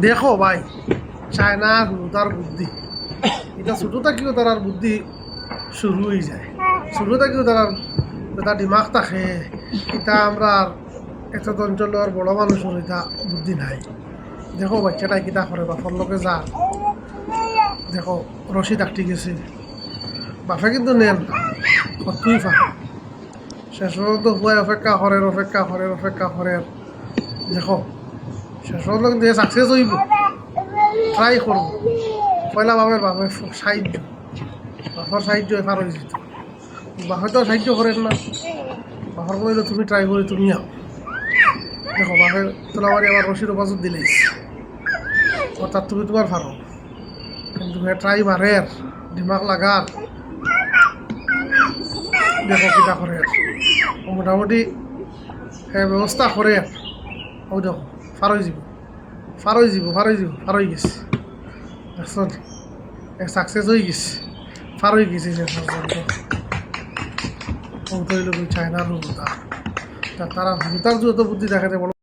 দেখো ভাই চায়নার তার বুদ্ধি এটা ছোটো থাকিও তার বুদ্ধি শুরু হয়ে যায় ছোটো থাকিও তার দিমাগ থাকে এটা আমরা এত অঞ্চলের বড় মানুষের এটা বুদ্ধি নাই দেখো বাচ্চাটা কিতা করে বাপর লোকে যা দেখো রশি ডাকটি গেছে বাপে কিন্তু নেন কতই ফা শেষ পর্যন্ত হুয়াই অপেক্ষা করে দেখো শেষ পর্যন্ত কিন্তু সাকসেস হইব ট্রাই করবো পয়লা বাপের সাহায্য বাপর সাহায্য এফার হয়ে যেত বাপে তো সাহায্য করেন না বাপর বললো তুমি ট্রাই করে তুমি আও দেখো বাপের তোলাবাড়ি আবার রশির বাজুর দিলেইস অর্থাৎ তুমি তোমার ফারো কিন্তু ট্রাই মারের দিমাগ লাগার দেখো কিতা করে মোটামুটি ব্যবস্থা করে ও দেখো ফার হয়ে গেছে দেখছেন সাকসেস হয়ে গেছে ফার হয়ে গেছে শেষ পর্যন্ত ও তো চায়নার হুতার তারা হুতার যত বুদ্ধি দেখাতে বলো